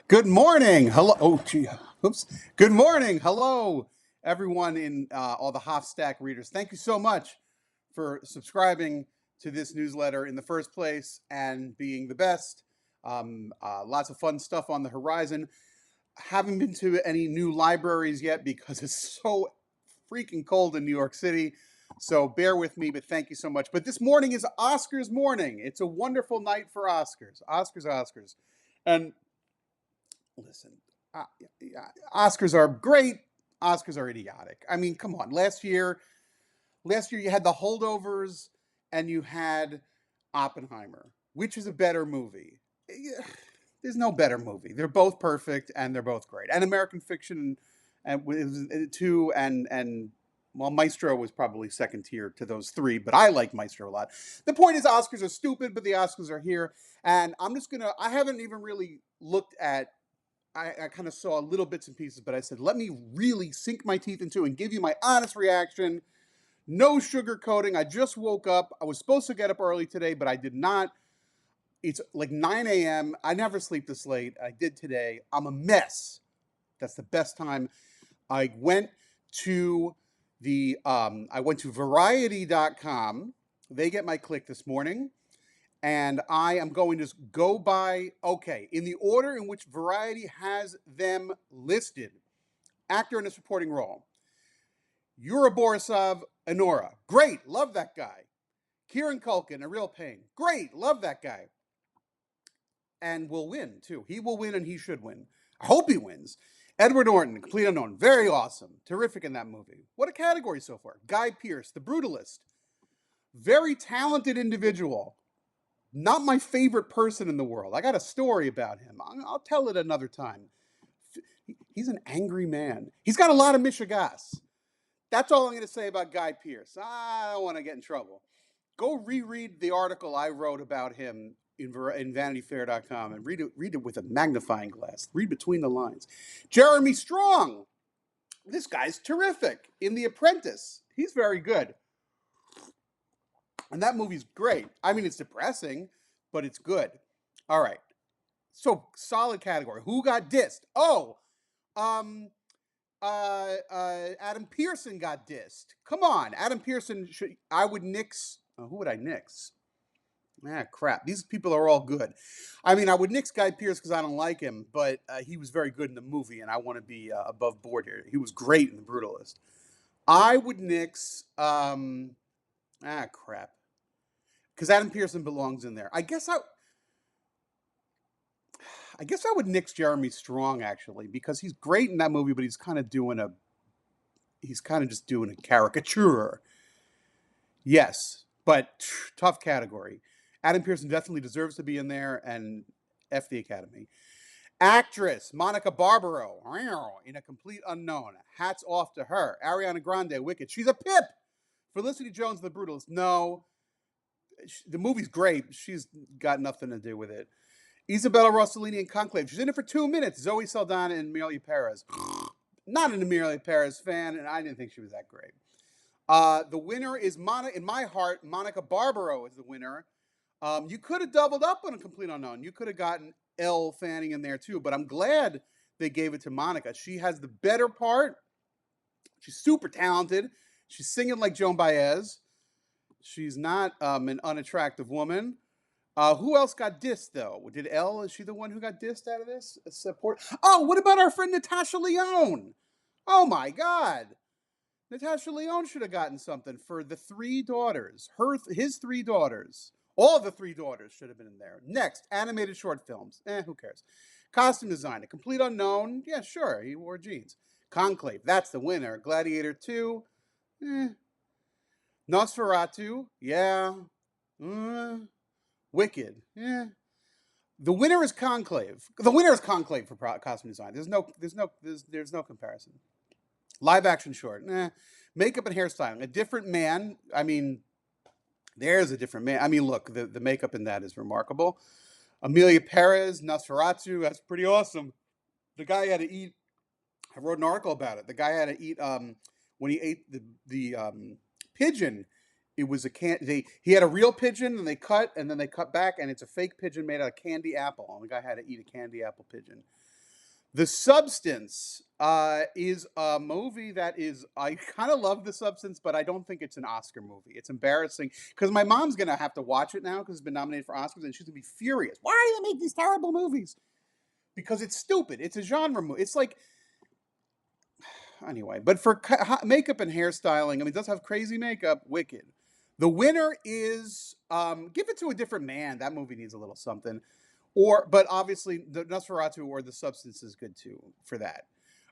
Good morning. Hello. Oh, gee. Oops. Good morning. Hello, everyone in all the Hofstack readers. Thank you so much for subscribing to this newsletter in the first place and being the best. Lots of fun stuff on the horizon. Haven't been to any new libraries yet because it's so freaking cold in New York City. So bear with me, but thank you so much. But this morning is Oscars morning. It's a wonderful night for Oscars. Oscars. And listen, uh, Oscars are great. Oscars are idiotic. I mean, come on. Last year you had The Holdovers and you had Oppenheimer. Which is a better movie? There's no better movie. They're both perfect and they're both great. And American Fiction, and two, and well, Maestro was probably second tier to those three, but I like Maestro a lot. The point is, Oscars are stupid, but the Oscars are here, and I'm just gonna. I haven't even really looked at. I kind of saw little bits and pieces, but I said, let me really sink my teeth into and give you my honest reaction. No sugarcoating. I just woke up. I was supposed to get up early today, but I did not. It's like 9 a.m. I never sleep this late. I did today. I'm a mess. That's the best time. I went to variety.com. They get my click this morning. And I am going to go by, okay, in the order in which Variety has them listed. Actor in a supporting role. Yura Borisov, Enora. Great, love that guy. Kieran Culkin, A Real Pain. Great, love that guy. And will win, too. He will win and he should win. I hope he wins. Edward Norton, Complete Unknown. Very awesome. Terrific in that movie. What a category so far. Guy Pearce, The Brutalist. Very talented individual. Not my favorite person in the world. I got a story about him. I'll tell it another time. He's an angry man. He's got a lot of Michigas. That's all I'm going to say about Guy Pearce. I don't want to get in trouble. Go reread the article I wrote about him in VanityFair.com and read it with a magnifying glass. Read between the lines. Jeremy Strong. This guy's terrific in The Apprentice. He's very good. And that movie's great. I mean, it's depressing, but it's good. All right. So solid category. Who got dissed? Oh, um, Adam Pearson got dissed. Come on, Adam Pearson. I would nix. Who would I nix? Ah, crap. These people are all good. I mean, I would nix Guy Pearce because I don't like him, but he was very good in the movie, and I want to be above board here. He was great in The Brutalist. I would nix. Crap. Because Adam Pearson belongs in there. I guess I would nix Jeremy Strong actually because he's great in that movie, but he's kind of just doing a caricature. Yes, but tough category. Adam Pearson definitely deserves to be in there, and F the Academy. Actress Monica Barbaro in A Complete Unknown. Hats off to her. Ariana Grande, Wicked. She's a pip. Felicity Jones, The Brutalist. No, the movie's great. She's got nothing to do with it. Isabella Rossellini in Conclave. She's in it for 2 minutes. Zoe Saldana and Amelia Perez. Not an Amelia Perez fan, and I didn't think she was that great. The winner is in my heart, Monica Barbaro is the winner. You could have doubled up on A Complete Unknown. You could have gotten Elle Fanning in there too, but I'm glad they gave it to Monica. She has the better part. She's super talented. She's singing like Joan Baez. She's not an unattractive woman. Who else got dissed though? Did Elle? Is she the one who got dissed out of this? Support. Oh, what about our friend Natasha Lyonne? Oh my God, Natasha Lyonne should have gotten something for the three daughters. His three daughters. All the three daughters should have been in there. Next, animated short films. Who cares? Costume design. A Complete Unknown. Yeah, sure. He wore jeans. Conclave. That's the winner. Gladiator 2. Nosferatu. Yeah. Wicked. Yeah. The winner is Conclave. The winner is Conclave for costume design. There's no comparison. Live action short. Makeup and hairstyling. A different man. I mean, there's a different man. I mean, look, the makeup in that is remarkable. Amelia Perez, Nosferatu. That's pretty awesome. The guy had to eat. I wrote an article about it. The guy had to eat when he ate the pigeon it was a he had a real pigeon and they cut and then they cut back and it's a fake pigeon made out of candy apple. And the guy had to eat a candy apple pigeon. The Substance is a movie that is, I kind of love The Substance, but I don't think it's an Oscar movie. It's embarrassing because my mom's going to have to watch it now because it's been nominated for Oscars and she's going to be furious. Why do they make these terrible movies? Because it's stupid. It's a genre movie. It's like, anyway, but for makeup and hairstyling, I mean, it does have crazy makeup, Wicked. The winner is Give It to a Different Man. That movie needs a little something. But obviously, the Nosferatu or The Substance is good too for that.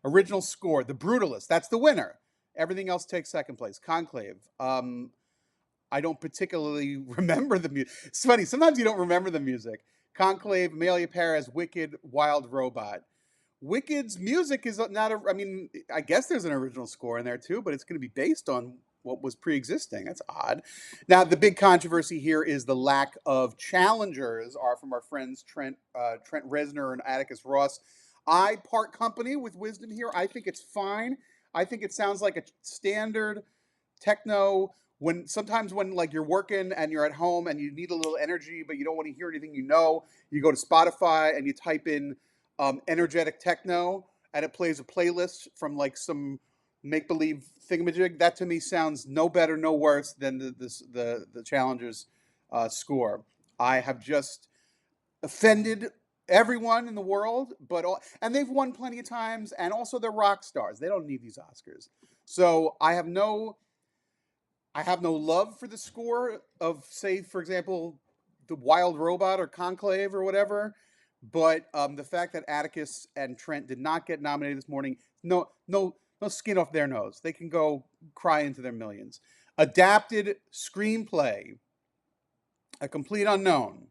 Original score, The Brutalist. That's the winner. Everything else takes second place. Conclave. I don't particularly remember the music. It's funny. Sometimes you don't remember the music. Conclave, Amelia Perez, Wicked, Wild Robot. Wicked's music is not I mean, I guess there's an original score in there too, but it's going to be based on what was pre-existing. That's odd. Now, the big controversy here is the lack of challengers are from our friends Trent Reznor and Atticus Ross. I part company with Wisdom here. I think it's fine. I think it sounds like a standard techno. Sometimes when like you're working and you're at home and you need a little energy, but you don't want to hear anything, you go to Spotify and you type in energetic techno and it plays a playlist from like some make-believe thingamajig. That to me sounds no better, no worse than the Challengers score. I have just offended everyone in the world, and they've won plenty of times, and also they're rock stars. They don't need these Oscars. So I have no love for the score of, say, for example, the Wild Robot or Conclave or whatever. But the fact that Atticus and Trent did not get nominated this morning, no skin off their nose. They can go cry into their millions. Adapted screenplay, A Complete Unknown.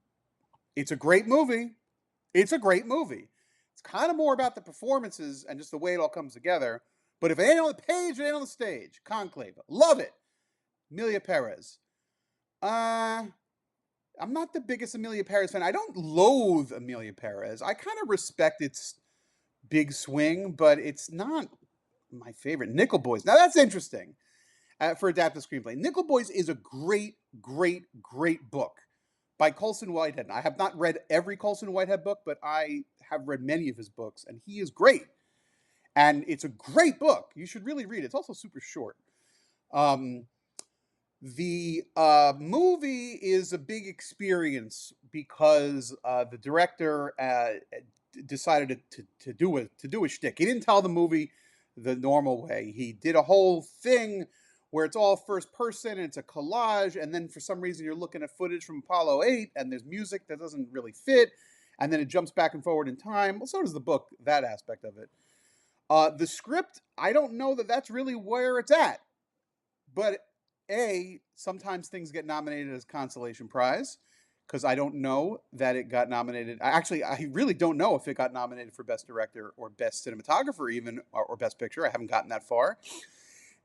It's a great movie. It's kind of more about the performances and just the way it all comes together. But if it ain't on the page, it ain't on the stage. Conclave. Love it. Amelia Perez. I'm not the biggest Amelia Perez fan. I don't loathe Amelia Perez. I kind of respect its big swing, but it's not my favorite. Nickel Boys. Now that's interesting for adaptive screenplay. Nickel Boys is a great, great, great book by Colson Whitehead. And I have not read every Colson Whitehead book, but I have read many of his books, and he is great. And it's a great book. You should really read it. It's also super short. The movie is a big experience because the director decided to do a shtick. He didn't tell the movie the normal way. He did a whole thing where it's all first person and it's a collage, and then for some reason you're looking at footage from Apollo 8 and there's music that doesn't really fit, and then it jumps back and forward in time. Well, so does the book, that aspect of it. The script, I don't know that that's really where it's at, but sometimes things get nominated as consolation prize, because I don't know that it got nominated. Actually, I really don't know if it got nominated for Best Director or Best Cinematographer even, or Best Picture. I haven't gotten that far.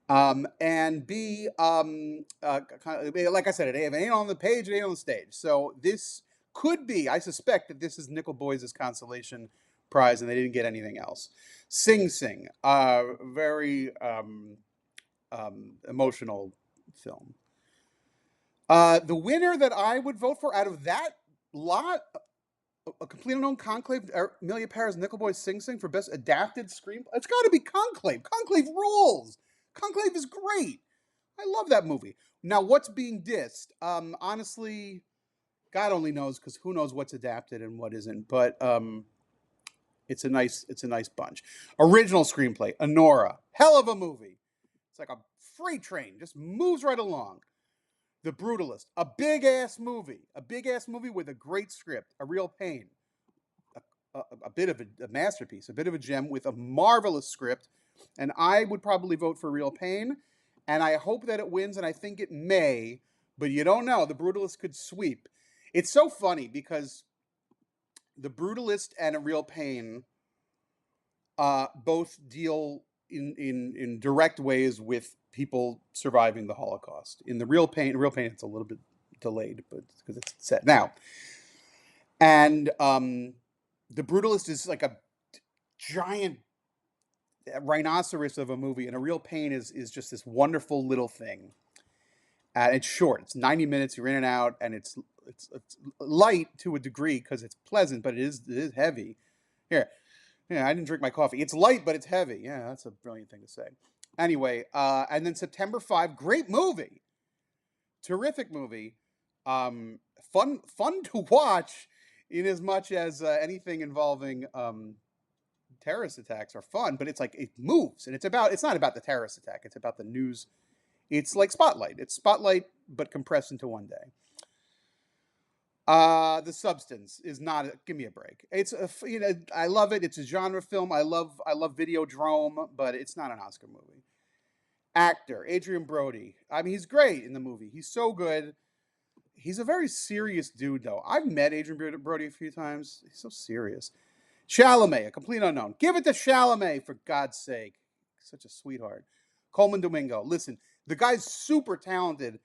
And B, like I said, it ain't on the page, it ain't on the stage. So this could be, I suspect that this is Nickel Boys' consolation prize and they didn't get anything else. Sing Sing, very emotional film. The winner that I would vote for out of that lot, A Complete Unknown, Conclave, Amelia Perez, Nickel Boys, Sing Sing for Best Adapted Screenplay. It's got to be Conclave. Conclave rules. Conclave is great. I love that movie. Now, what's being dissed? Honestly, God only knows, because who knows what's adapted and what isn't. But it's a nice bunch. Original screenplay, Anora, hell of a movie. It's like a freight train, just moves right along. The Brutalist, a big ass movie with a great script, a real pain, a bit of a masterpiece, a bit of a gem with a marvelous script. And I would probably vote for Real Pain, and I hope that it wins, and I think it may, but you don't know. The Brutalist could sweep. It's so funny because The Brutalist and A Real Pain both deal in direct ways with people surviving the Holocaust. In the Real Pain, it's a little bit delayed, but because it's set now. And The Brutalist is like a giant rhinoceros of a movie, and A Real Pain is just this wonderful little thing. And it's short. It's 90 minutes. You're in and out, and it's light to a degree because it's pleasant, but it is heavy. Here, yeah, I didn't drink my coffee. It's light, but it's heavy. Yeah, that's a brilliant thing to say. Anyway, and then September 5, great movie, terrific movie, fun to watch, in as much as anything involving terrorist attacks are fun. But it's like it moves, and it's not about the terrorist attack. It's about the news. It's like Spotlight. It's Spotlight, but compressed into one day. The Substance is not. Give me a break. It's I love it. It's a genre film. I love Videodrome, but it's not an Oscar movie. Actor Adrian Brody. I mean, he's great in the movie. He's so good. He's a very serious dude, though. I've met Adrian Brody a few times. He's so serious. Chalamet, a complete unknown. Give it to Chalamet, for God's sake. Such a sweetheart. Coleman Domingo. Listen, the guy's super talented.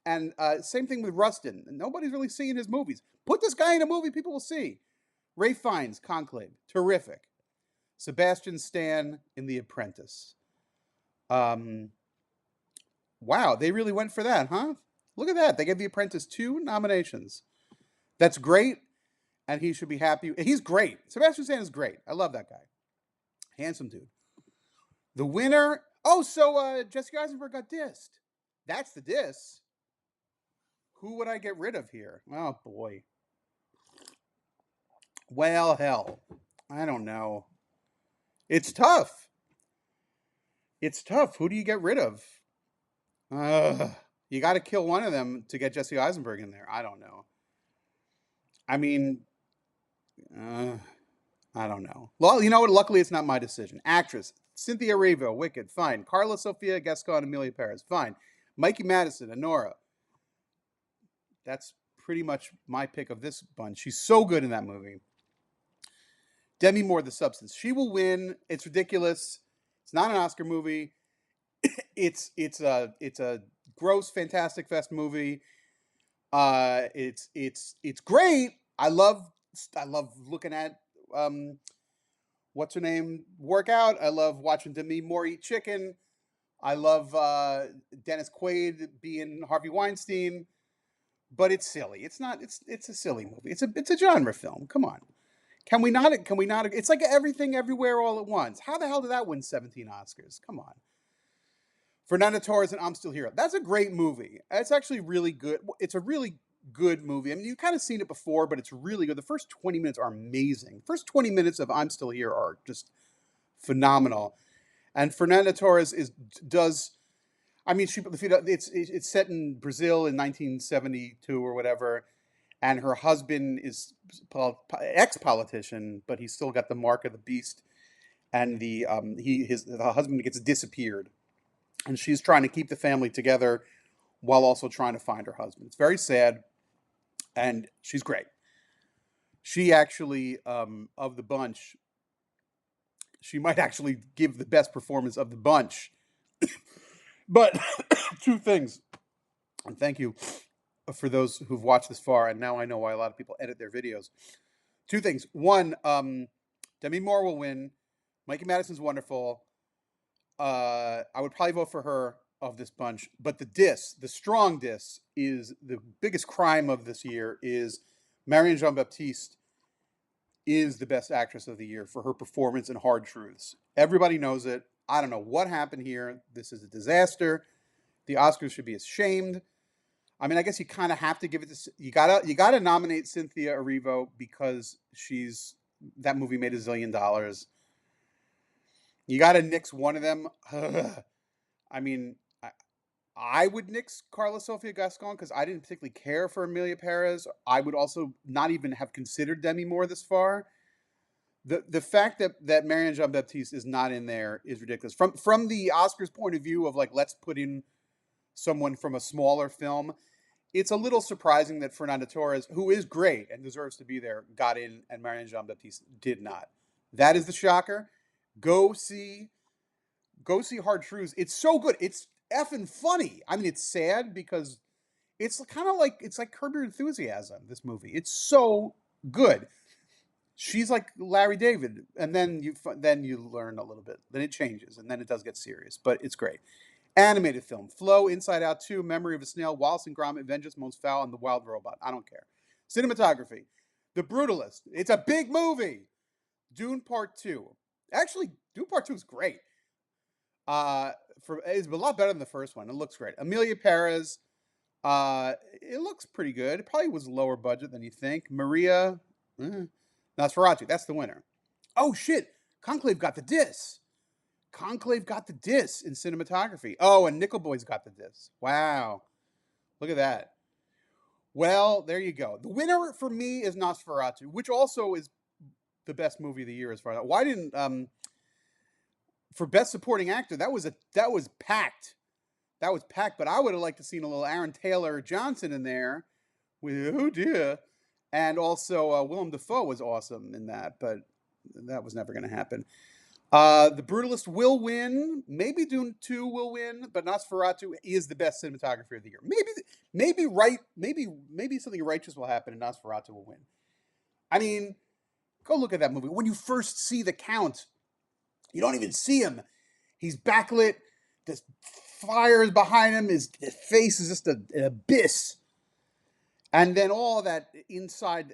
And same thing with Rustin. Nobody's really seeing his movies. Put this guy in a movie, people will see. Ray Fiennes, Conclave. Terrific. Sebastian Stan in The Apprentice. Wow, they really went for that, huh? Look at that. They gave The Apprentice 2 nominations. That's great, and he should be happy. He's great. Sebastian Stan is great. I love that guy. Handsome dude. The winner... Oh, so Jesse Eisenberg got dissed. That's the diss. Who would I get rid of here? Oh, boy. Well, hell. I don't know. It's tough. It's tough. Who do you get rid of? You got to kill one of them to get Jesse Eisenberg in there. I don't know. I mean, I don't know. Well, you know what? Luckily, it's not my decision. Actress, Cynthia Erivo, Wicked, fine. Carla Sofia Gascon, Amelia Perez, fine. Mikey Madison, Anora. That's pretty much my pick of this bunch. She's so good in that movie. Demi Moore, The Substance. She will win. It's ridiculous. It's not an Oscar movie. It's a gross Fantastic Fest movie. It's great. I love looking at what's her name work out. I love watching Demi Moore eat chicken. I love Dennis Quaid being Harvey Weinstein. But it's silly. It's not. It's a silly movie. It's a genre film. Come on. Can we not? It's like Everything Everywhere All at Once. How the hell did that win 17 Oscars? Come on. Fernando Torres and I'm Still Here. That's a great movie. It's actually really good. It's a really good movie. I mean, you've kind of seen it before, but it's really good. The first 20 minutes are amazing. First 20 minutes of I'm Still Here are just phenomenal. And Fernando Torres does. I mean, it's set in Brazil in 1972 or whatever, and her husband is ex-politician, but he's still got the mark of the beast, and the husband gets disappeared, and she's trying to keep the family together while also trying to find her husband. It's very sad, and she's great. She actually, of the bunch, she might actually give the best performance of the bunch. But two things, and thank you for those who've watched this far, and now I know why a lot of people edit their videos. Two things. One, Demi Moore will win. Mikey Madison's wonderful. I would probably vote for her of this bunch. But the strong diss, is the biggest crime of this year is Marianne Jean-Baptiste is the best actress of the year for her performance in Hard Truths. Everybody knows it. I don't know what happened here. This is a disaster. The Oscars should be ashamed. I mean, I guess you kind of have to give it to you. Gotta nominate Cynthia Erivo because that movie made $1 zillion. You gotta nix one of them. I mean, I would nix Carla Sofia Gascon because I didn't particularly care for Amelia Perez. I would also not even have considered Demi Moore this far. The fact that Marianne Jean-Baptiste is not in there is ridiculous. From the Oscars point of view of like, let's put in someone from a smaller film, it's a little surprising that Fernando Torres, who is great and deserves to be there, got in and Marianne Jean-Baptiste did not. That is the shocker. Go see Hard Truths. It's so good. It's effing funny. I mean, it's sad because it's kind of like Curb Your Enthusiasm, this movie. It's so good. She's like Larry David, and then you learn a little bit. Then it changes, and then it does get serious, but it's great. Animated film: Flow, Inside Out 2, Memory of a Snail, Wallace and Gromit, Vengeance Most Foul, and The Wild Robot. I don't care. Cinematography: The Brutalist. It's a big movie. Dune Part 2. Actually, Dune Part 2 is great. It's a lot better than the first one. It looks great. Emilia Perez. It looks pretty good. It probably was lower budget than you think. Maria Nosferatu. That's the winner. Oh shit! Conclave got the diss. Conclave got the diss in cinematography. Oh, and Nickel Boys got the diss. Wow, look at that. Well, there you go. The winner for me is Nosferatu, which also is the best movie of the year as far as why didn't for best supporting actor that was packed. That was packed, but I would have liked to seen a little Aaron Taylor Johnson in there with oh dear, and also Willem Dafoe was awesome in that, but that was never going to happen. The Brutalist will win. Maybe Dune 2 will win, but Nosferatu is the best cinematography of the year. Maybe something righteous will happen and Nosferatu will win. I mean, go look at that movie. When you first see the Count, you don't even see him. He's backlit. The fire is behind him. His face is just an abyss. And then all that inside,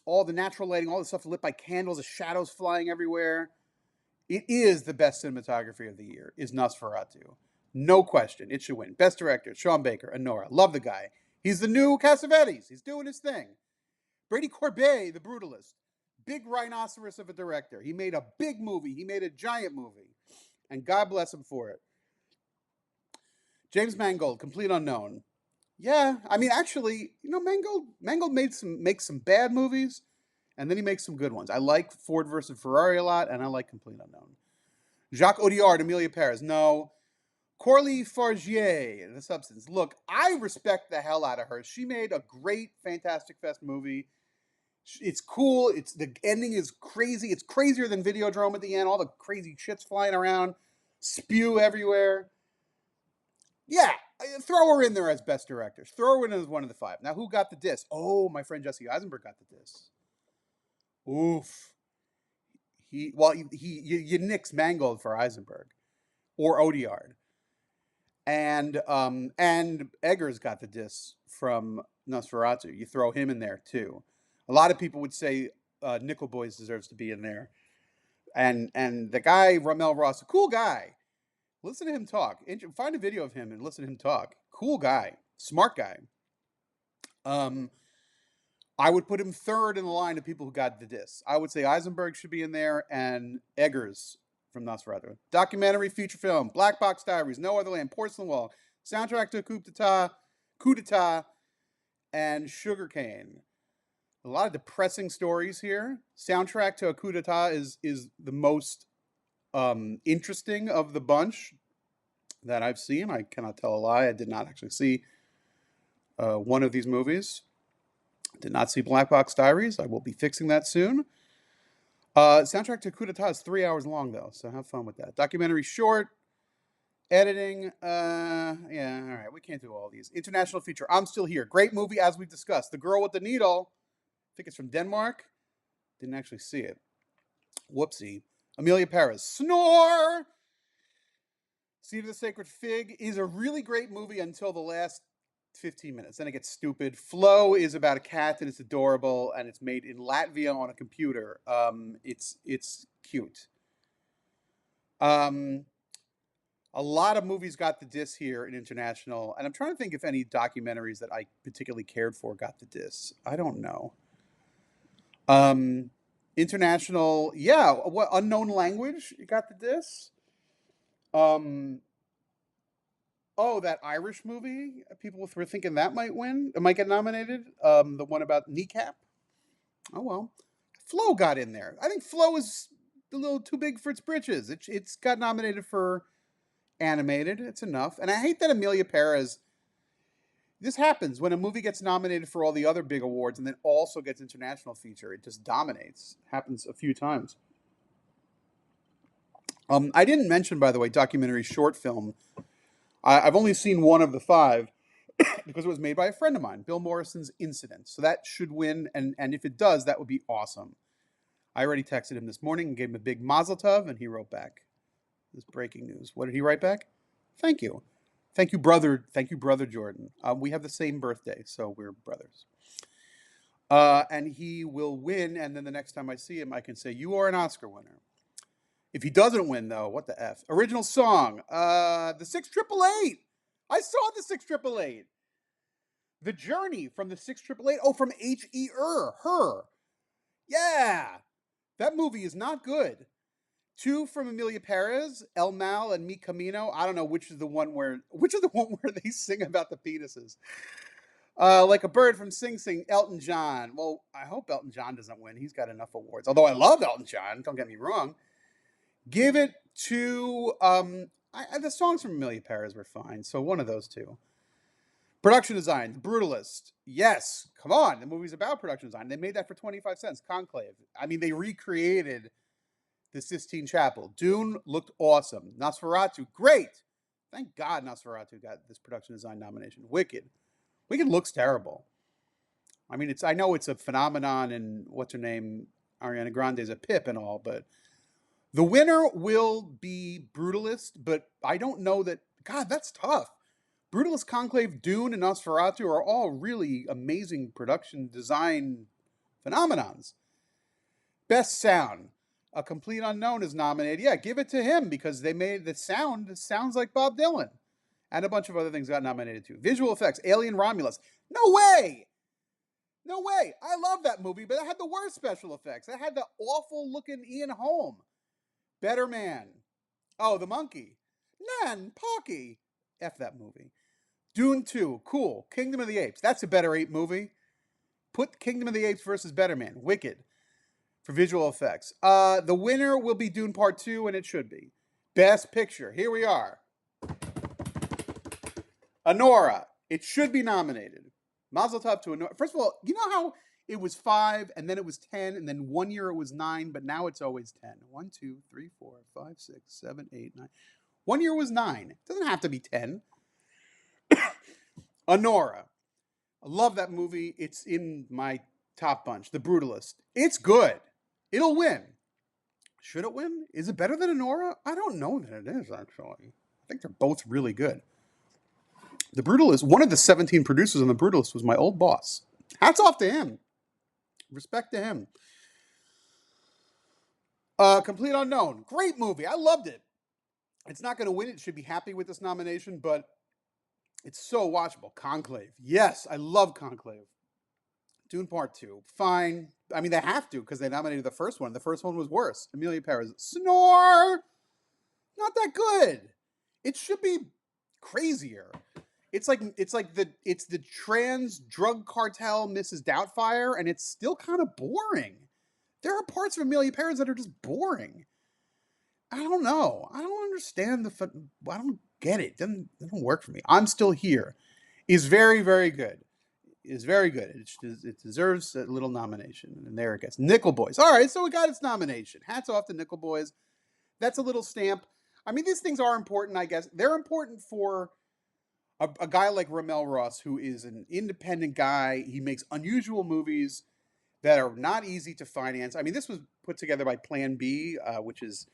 all the natural lighting, all the stuff lit by candles, the shadows flying everywhere. It is the best cinematography of the year, is Nosferatu. No question. It should win. Best director, Sean Baker, Anora. Love the guy. He's the new Cassavetes. He's doing his thing. Brady Corbet, The Brutalist. Big rhinoceros of a director. He made a big movie. He made a giant movie. And God bless him for it. James Mangold, Complete Unknown. Yeah, I mean, actually, Mangold makes some bad movies, and then he makes some good ones. I like Ford versus Ferrari a lot, and I like Complete Unknown. Jacques Audiard, Emilia Perez. No. Coralie Fargier, The Substance. Look, I respect the hell out of her. She made a great Fantastic Fest movie. It's cool. The ending is crazy. It's crazier than Videodrome at the end. All the crazy shit's flying around. Spew everywhere. Yeah, throw her in there as best director. Throw her in as one of the five. Now, who got the diss? Oh, my friend Jesse Eisenberg got the diss. Oof. You nix Mangold for Eisenberg or Audiard, and Eggers got the diss from Nosferatu. You throw him in there too. A lot of people would say Nickel Boys deserves to be in there, and the guy Ramel Ross, a cool guy. Listen to him talk. Find a video of him and listen to him talk. Cool guy, smart guy. I would put him third in the line of people who got the diss. I would say Eisenberg should be in there and Eggers from Nosferatu. Documentary, feature film, Black Box Diaries, No Other Land, Porcelain Wall, soundtrack to Coup d'etat, and Sugarcane. A lot of depressing stories here. Soundtrack to a Coup d'etat is the most interesting of the bunch that I've seen. I cannot tell a lie. I did not actually see one of these movies. Did not see Black Box Diaries. I will be fixing that soon. Soundtrack to Coup d'etat is 3 hours long, though, so have fun with that. Documentary short. Editing. Yeah, all right. We can't do all these. International feature. I'm Still Here. Great movie, as we've discussed. The Girl with the Needle. I think it's from Denmark. Didn't actually see it. Whoopsie. Emilia Perez. Snore! Seed of the Sacred Fig is a really great movie until the last 15 minutes. Then it gets stupid. Flow is about a cat and it's adorable and it's made in Latvia on a computer. It's cute. A lot of movies got the diss here in international, and I'm trying to think if any documentaries that I particularly cared for got the diss. I don't know. International, yeah. What Unknown Language got the diss? Oh, that Irish movie. People were thinking that might win. It might get nominated. The one about Kneecap. Oh well. Flow got in there. I think Flow is a little too big for its britches. It's got nominated for animated. It's enough. And I hate that Emilia Perez. This happens when a movie gets nominated for all the other big awards and then also gets international feature. It just dominates. Happens a few times. I didn't mention, by the way, documentary short film. I've only seen one of the five because it was made by a friend of mine, Bill Morrison's Incident. So that should win, and if it does, that would be awesome. I already texted him this morning and gave him a big mazel tov, and he wrote back. This breaking news. What did he write back? Thank you. Thank you, brother. Thank you, brother Jordan. We have the same birthday, so we're brothers. And he will win, and then the next time I see him, I can say, "You are an Oscar winner." If he doesn't win, though, what the f? Original song, the 688. I saw the 688. The Journey from the 688. Oh, from H.E. Her. Yeah, that movie is not good. Two from Emilia Perez, El Mal and Mi Camino. I don't know which is the one where they sing about the penises. Like a Bird from Sing Sing, Elton John. Well, I hope Elton John doesn't win. He's got enough awards. Although I love Elton John, don't get me wrong. Give it to the songs from Emilia Perez were fine. So one of those two. Production design, The Brutalist. Yes, come on. The movie's about production design. They made that for 25 cents. Conclave. I mean, they recreated the Sistine Chapel. Dune looked awesome. Nosferatu, great. Thank God Nosferatu got this production design nomination. Wicked. Wicked looks terrible. I mean, I know it's a phenomenon, and what's her name, Ariana Grande is a pip and all, but the winner will be Brutalist, but I don't know that. God, that's tough. Brutalist, Conclave, Dune, and Nosferatu are all really amazing production design phenomenons. Best sound. A Complete Unknown is nominated. Yeah, give it to him because they made the sound. It sounds like Bob Dylan. And a bunch of other things got nominated too. Visual effects, Alien Romulus. No way! No way! I love that movie, but it had the worst special effects. It had the awful looking Ian Holm. Better Man. Oh, the monkey. Nan, Pocky. F that movie. Dune 2, cool. Kingdom of the Apes. That's a better ape movie. Put Kingdom of the Apes versus Better Man. Wicked. For visual effects. The winner will be Dune Part 2, and it should be. Best Picture. Here we are. Anora. It should be nominated. Mazel tov to Anora. First of all, you know how it was 5, and then it was 10, and then 1 year it was 9, but now it's always 10. 1, 2, 3, 4, 5, 6, 7, 8, 9. 1 year was 9. It doesn't have to be 10. Anora. I love that movie. It's in my top bunch. The Brutalist. It's good. It'll win. Should it win? Is it better than Anora? I don't know that it is, actually. I think they're both really good. The Brutalist, one of the 17 producers on The Brutalist was my old boss. Hats off to him. Respect to him. Complete Unknown. Great movie. I loved it. It's not going to win. It should be happy with this nomination, but it's so watchable. Conclave. Yes, I love Conclave. Dune Part 2. Fine. I mean, they have to because they nominated the first one. The first one was worse. Emilia Perez. Snore! Not that good. It should be crazier. It's like the trans drug cartel Mrs. Doubtfire, and it's still kind of boring. There are parts of Emilia Perez that are just boring. I don't know. I don't understand I don't get it. It doesn't work for me. I'm Still Here is very, very good. Is very good. It deserves a little nomination, and there it gets. Nickel Boys. All right, so we got its nomination. Hats off to Nickel Boys. That's a little stamp. I mean, these things are important, I guess. They're important for a guy like Ramel Ross, who is an independent guy. He makes unusual movies that are not easy to finance. I mean, this was put together by Plan B, which is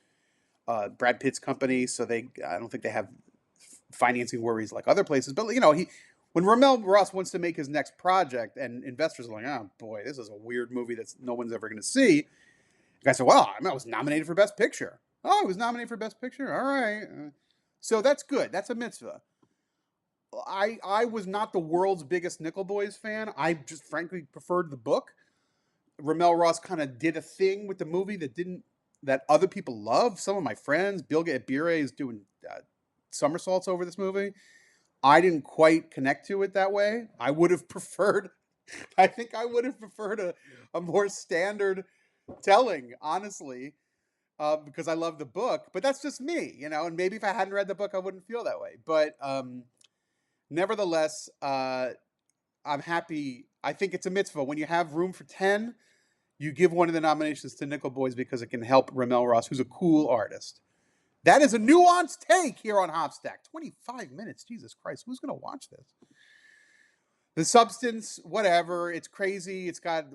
Brad Pitt's company. So I don't think they have financing worries like other places. But when Ramel Ross wants to make his next project, and investors are like, "Oh boy, this is a weird movie that no one's ever going to see." The guy said, "Well, I was nominated for Best Picture." Oh, I was nominated for Best Picture. All right, so that's good. That's a mitzvah. I was not the world's biggest Nickel Boys fan. I just frankly preferred the book. Ramel Ross kind of did a thing with the movie that other people love. Some of my friends, Bill Gabbire is doing somersaults over this movie. I didn't quite connect to it that way. I would have preferred. I think I would have preferred a more standard telling, honestly, because I love the book. But that's just me, And maybe if I hadn't read the book, I wouldn't feel that way. But nevertheless, I'm happy. I think it's a mitzvah. When you have room for 10, you give one of the nominations to Nickel Boys because it can help Ramel Ross, who's a cool artist. That is a nuanced take here on Hopstack. 25 minutes. Jesus Christ. Who's going to watch this? The Substance, whatever. It's crazy. It's got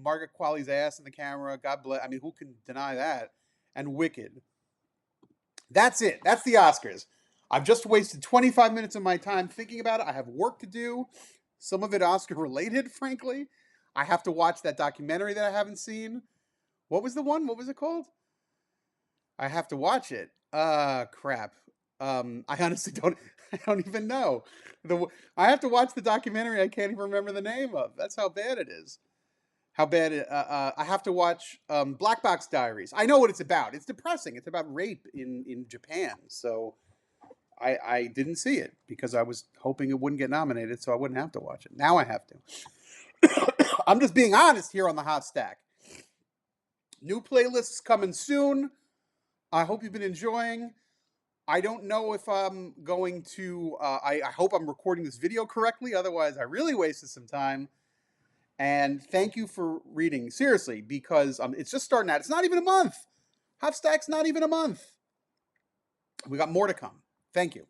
Margaret Qualley's ass in the camera. God bless. I mean, who can deny that? And Wicked. That's it. That's the Oscars. I've just wasted 25 minutes of my time thinking about it. I have work to do, some of it Oscar related, frankly. I have to watch that documentary that I haven't seen. What was the one? What was it called? I have to watch it. Crap. I honestly don't. I don't even know. I have to watch the documentary. I can't even remember the name of. That's how bad it is. How bad it. I have to watch Black Box Diaries. I know what it's about. It's depressing. It's about rape in Japan. So I didn't see it because I was hoping it wouldn't get nominated, so I wouldn't have to watch it. Now I have to. I'm just being honest here on the Hot Stack. New playlists coming soon. I hope you've been enjoying. I don't know if I'm going to. I hope I'm recording this video correctly. Otherwise, I really wasted some time. And thank you for reading. Seriously, because it's just starting out. It's not even a month. Hot Stack's not even a month. We got more to come. Thank you.